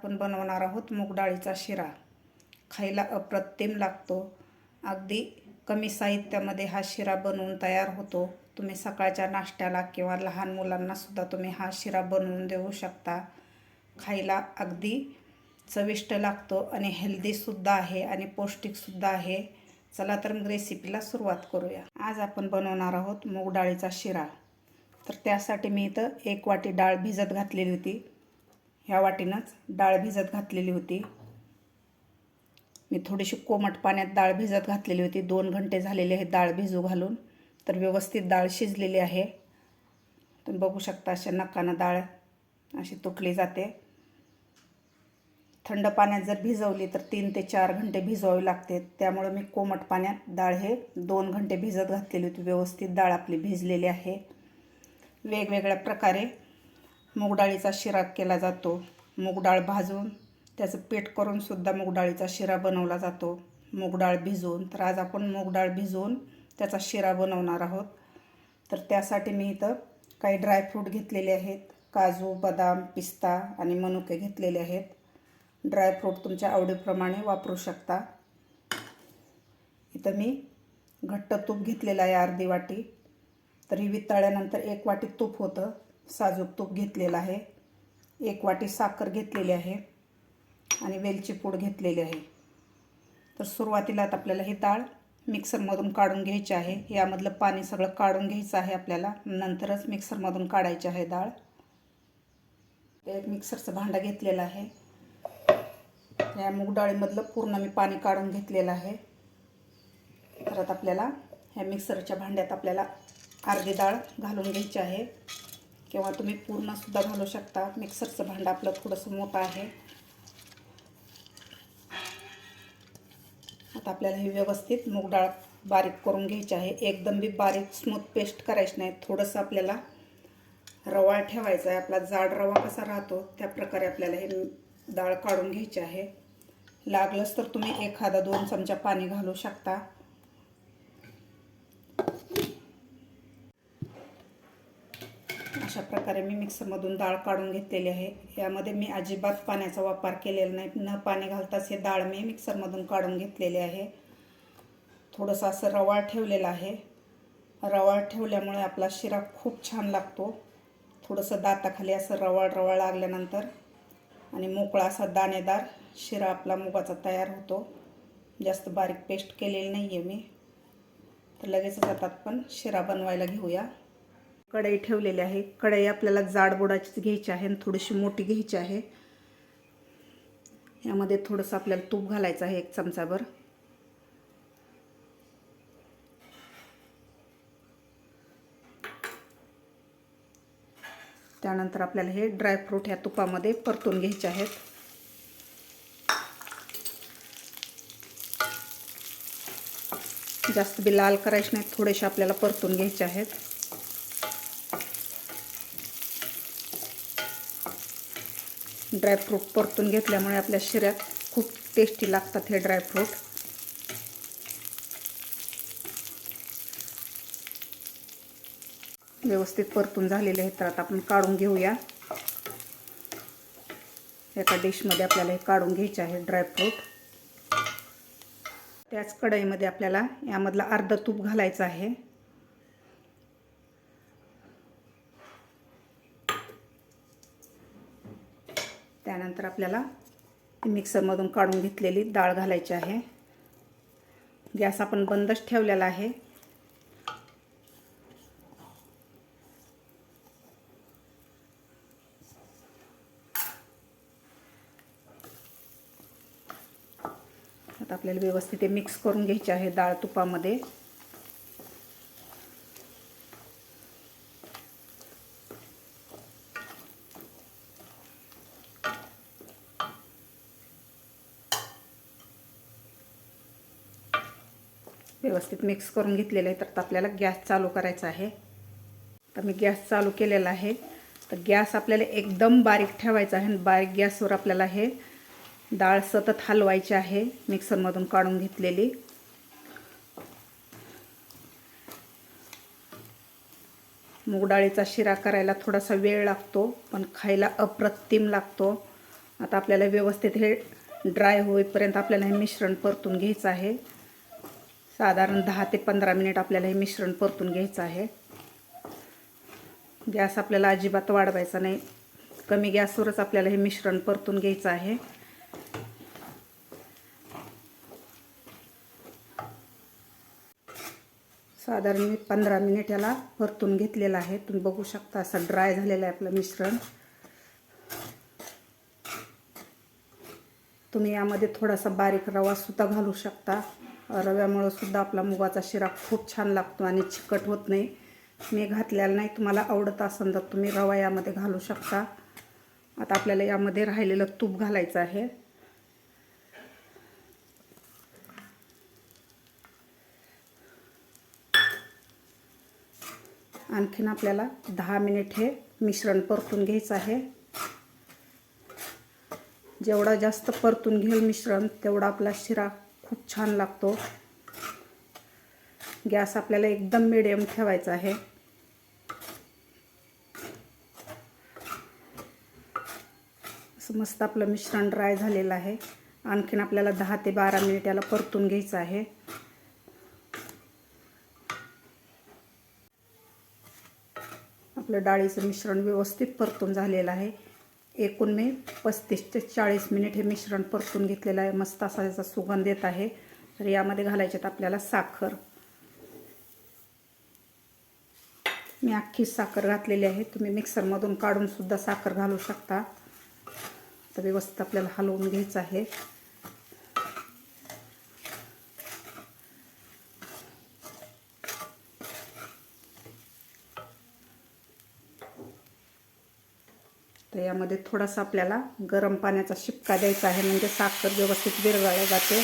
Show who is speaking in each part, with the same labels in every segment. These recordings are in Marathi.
Speaker 1: आपण बनवणार आहोत मूग डाळीचा शिरा। खायला अप्रतिम लागतो। अगदी कमी साहित्यामध्ये हा शिरा बनवून तयार होतो। तुम्ही सकाळच्या नाश्त्याला किंवा लहान मुलांना सुद्धा तुम्ही हा शिरा बनवून देऊ शकता। खायला अगदी चविष्ट लागतो आणि हेल्दी सुद्धा आहे आणि पौष्टिक सुद्धा आहे। चला तर मग रेसिपीला सुरुवात करूया। आज आपण बनवणार आहोत मूग डाळीचा शिरा। तर त्यासाठी मी इथं 1 वाटी डाळ भिजत घातलेली होती। ह्या वाटीनंच डाळ भिजत घातलेली होती। मी थोडीशी कोमट पाण्यात डाळ भिजत घातलेली होती। 2 घंटे झालेले आहेत डाळ भिजू घालून। तर व्यवस्थित डाळ शिजलेली आहे। तुम्ही बघू शकता अशा नकानं डाळ अशी तुटली जाते। थंड पाण्यात जर भिजवली तर 3 ते 4 घंटे भिजवावी लागते। त्यामुळे मी कोमट पाण्यात डाळ हे 2 घंटे भिजत घातलेली होती। व्यवस्थित डाळ आपली भिजलेली आहे। वेगवेगळ्या प्रकारे मूग डाळीचा शिरा केला जातो। मूग डाळ भाजून त्याचं पीठ करून सुद्धा मूग डाळीचा शिरा बनवला जातो, मूग डाळ भिजवून। तर आज आपण मूग डाळ भिजवून त्याचा शिरा बनवणार आहोत। तर त्यासाठी मी इथं काही ड्रायफ्रूट घेतलेले आहेत। काजू, बदाम, पिस्ता आणि मनुके घेतलेले आहेत। ड्रायफ्रूट तुमच्या आवडीप्रमाणे वापरू शकता। इथं मी घट्ट तूप घेतलेलं आहे अर्धी वाटी। तरी वितळल्यानंतर 1 वाटी तूप होतं, साजूक तूप घेतलेलं आहे। 1 वाटी साखर घेतलेली आहे आणि वेलची पूड घेतलेली आहे। तर सुरुवातीला आपल्याला ही डाळ मिक्सरमधून काढून घ्यायची आहे। यामधलं पाणी सगळं काढून घ्यायचं आहे आपल्याला, नंतरच मिक्सरमधून काढायची आहे डाळ। एक मिक्सरचं भांडं घेतलेलं आहे। या मूग डाळीमधलं पूर्ण मी पाणी काढून घेतलेलं आहे। परत आपल्याला ह्या मिक्सरच्या भांड्यात आपल्याला अर्धी डाळ घालून घ्यायची आहे किंवा तुम्ही पूर्णसुद्धा घालू शकता। मिक्सरचं भांडं आपलं थोडंसं मोठं आहे। आता आपल्याला ही व्यवस्थित मूग डाळ बारीक करून घ्यायची आहे। एकदम बी बारीक स्मूथ पेस्ट करायची नाही, थोडंसं आपल्याला रवाळ ठेवायचा आहे। आपला जाड रवा कसा राहतो त्या प्रकारे आपल्याला हे डाळ काढून घ्यायची आहे। लागलंच तर तुम्ही 1-2 चमचा पाणी घालू शकता। अशा प्रकारे मी मिक्सरमधून डाळ काढून घेतलेली आहे। यामध्ये मी अजिबात पाण्याचा वापर केलेला नाही, न पाणी घालताच हे डाळ मी मिक्सरमधून काढून घेतलेली आहे। थोडंसं असं रवाळ ठेवलेलं आहे। रवाळ ठेवल्यामुळे आपला शिरा खूप छान लागतो। थोडंसं दाताखाली असं रवाळ रवाळ लागल्यानंतर आणि मोकळा असा दाणेदार शिरा आपला मुगाचा तयार होतो। जास्त बारीक पेस्ट केलेली नाही आहे मी। तर लगेचच आता आपण शिरा बनवायला घेऊया। कढई ठेवलेली आहे। कढई आपल्याला जाड बुडाचीच घ्यायची आहे आणि थोडीशी मोठी घ्यायची आहे। यामध्ये थोडंसं आपल्याला तूप घालायचं आहे, 1 चमचाभर। त्यानंतर आपल्याला हे ड्रायफ्रूट ह्या तुपामध्ये परतून घ्यायचे आहेत। जास्त बी लाल करायचे नाहीत, थोडेसे आपल्याला परतून घ्यायचे आहेत। ड्रायफ्रूट परतून घेतल्यामुळे आपल्या शिऱ्यात खूप टेस्टी लागतात हे ड्रायफ्रूट। व्यवस्थित परतून झालेले आहेत। तर आता आपण काढून घेऊया। एका डिशमध्ये आपल्याला हे काढून घ्यायचे आहे ड्रायफ्रूट। त्याच कढईमध्ये आपल्याला यामधला अर्धा तूप घालायचं आहे। त्यानंतर आपल्याला मिक्सरमधून काढून घेतलेली डाळ घालायची आहे। गॅस आपण बंदच ठेवलेला आहे। आता आपल्याला व्यवस्थित हे मिक्स करून घ्यायचे आहे डाळ तुपामध्ये। व्यवस्थित मिक्स करून घेतलेलं आहे। तर आपल्याला गॅस चालू करायचा आहे। तर मी गॅस चालू केलेला आहे। तर गॅस आपल्याला एकदम बारीक ठेवायचा आहे आणि बारीक गॅसवर आपल्याला हे डाळ सतत हलवायची आहे, मिक्सरमधून काढून घेतलेली। मूग डाळीचा शिरा करायला थोडासा वेळ लागतो, पण खायला अप्रतिम लागतो। आता आपल्याला व्यवस्थित हे ड्राय होईपर्यंत आपल्याला हे मिश्रण परतून घ्यायचं आहे. साधारण 10 ते 15 मिनिट आपल्याला हे मिश्रण परतून घ्यायचं आहे. गॅस आपल्याला अजिबात वाढवायचा नाही, कमी गॅसवरच आपल्याला हे मिश्रण परतून घ्यायचं आहे. साधारण मी 15 मिनिट याला परतून घेतलेलं आहे. तुम्ही बघू शकता असं ड्राय झालेलं आहे आपलं मिश्रण. तुम्ही यामध्ये थोडासा बारीक रवा सुद्धा घालू शकता. रव्यामुळे सुद्धा आपला मुगाचा शिरा खूप छान लागतो आणि चिकट होत नाही. मी घातलेला नाही, तुम्हाला आवडत असेल तर तुम्ही रवा यामध्ये घालू शकता. आता आपल्याला यामध्ये राहिलेलं तूप घालायचं आहे. आणखीन आपल्याला 10 मिनिट हे मिश्रण परतून घ्यायचं आहे. जेवढा जास्त परतून घेईल मिश्रण तेवढा आपला शिरा खूप छान लागतो. गॅस आपल्याला एकदम मीडियम ठेवायचा आहे. असं मस्त आपलं मिश्रण ड्राय झालेलं आहे. आणखीन आपल्याला 10 ते 12 मिनिट याला परतून घ्यायचं आहे. आपलं डाळीचं मिश्रण व्यवस्थित परतून झालेलं आहे. एकूण मी 35 ते 40 मिनिट हे मिश्रण परतून घेतलेलं आहे. मस्त असा याचा सुगंध येत आहे. तर यामध्ये घालायच्यात आपल्याला साखर. मी अख्खी साखर घातलेली आहे. तुम्ही मिक्सरमधून काढून सुद्धा साखर घालू शकता. तर व्यवस्थित आपल्याला हलवून घ्यायचं आहे. तर यामध्ये थोडासा आपल्याला गरम पाण्याचा शिपका द्यायचा आहे, म्हणजे साखर व्यवस्थित विरघळली जाते.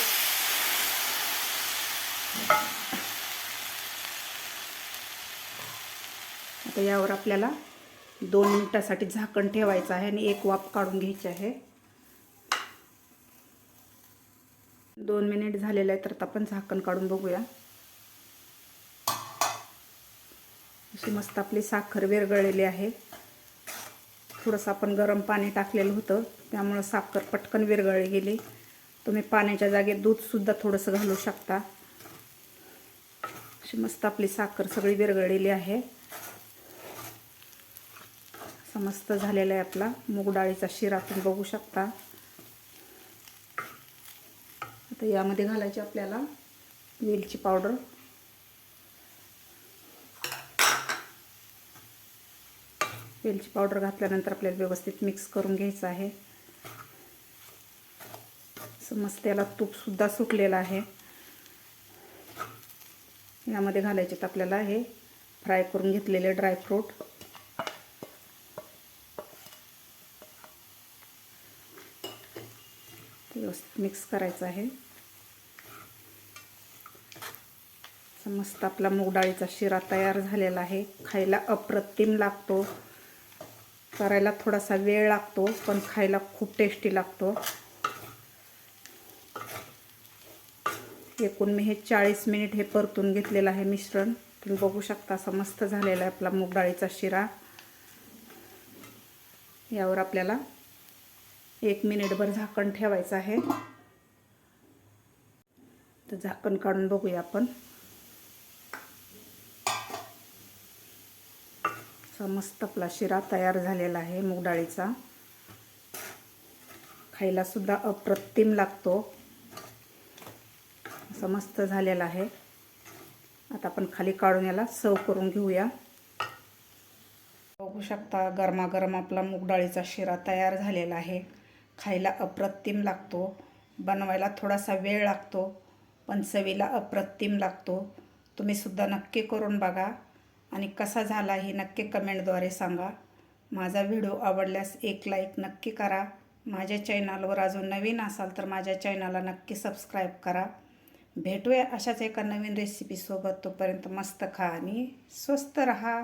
Speaker 1: आता यावर आपल्याला 2 मिनिटासाठी झाकण ठेवायचं आहे आणि एक वाफ काढून घ्यायची आहे. 2 मिनिट झालेले आहे, तर आपण झाकण काढून बघूया. अशी मस्त आपली साखर विरघळलेली आहे. थोडंसं आपण गरम पाणी टाकलेलं होतं, त्यामुळे साखर पटकन विरघळली गेली. तुम्ही पाण्याच्या जागी दूधसुद्धा थोडंसं घालू शकता. अशी मस्त आपली साखर सगळी विरघळलेली आहे. मस्त झालेला आहे आपला मूग डाळीचा शिरा, तुम्ही बघू शकता. आता यामध्ये घालायची आपल्याला वेलची पावडर. वेलची पावडर घातल्यानंतर आपल्याला व्यवस्थित मिक्स करून घ्यायचं आहे. मस्त याला तूपसुद्धा सुटलेलं आहे. यामध्ये घालायचे आपल्याला हे फ्राय करून घेतलेले ड्रायफ्रूट. व्यवस्थित मिक्स करायचं आहे. मस्त आपला मूग डाळीचा शिरा तयार झालेला आहे. खायला अप्रतिम लागतो. करायला थोडासा वेळ लागतो, पण खायला खूप टेस्टी लागतो. एकूण मी हे 40 मिनिट हे परतून घेतलेलं आहे मिश्रण. तुम्ही बघू शकता असं मस्त झालेला आहे आपला मूग डाळीचा शिरा. यावर आपल्याला 1 मिनिटभर झाकण ठेवायचं आहे. तर झाकण काढून बघूया आपण. मस्त आपला शिरा तयार झालेला आहे मूग डाळीचा. खायला सुद्धा अप्रतिम लागतो. असं मस्त झालेला आहे. आता आपण खाली काढून याला सर्व करून घेऊया. बघू शकता गरमागरम आपला मूग डाळीचा शिरा तयार झालेला आहे. खायला अप्रतिम लागतो. बनवायला थोडासा वेळ लागतो, पण चवीला अप्रतिम लागतो. तुम्ही सुद्धा नक्की करून बघा आणि कसा झाला हे नक्की कमेंटद्वारे सांगा. माझा व्हिडिओ आवडल्यास एक लाईक नक्की करा. माझ्या चॅनलवर अजून नवीन असाल तर माझ्या चॅनलला नक्की सबस्क्राईब करा. भेटूया अशाच एका नवीन रेसिपीसोबत. तोपर्यंत मस्त खा आणि स्वस्त रहा.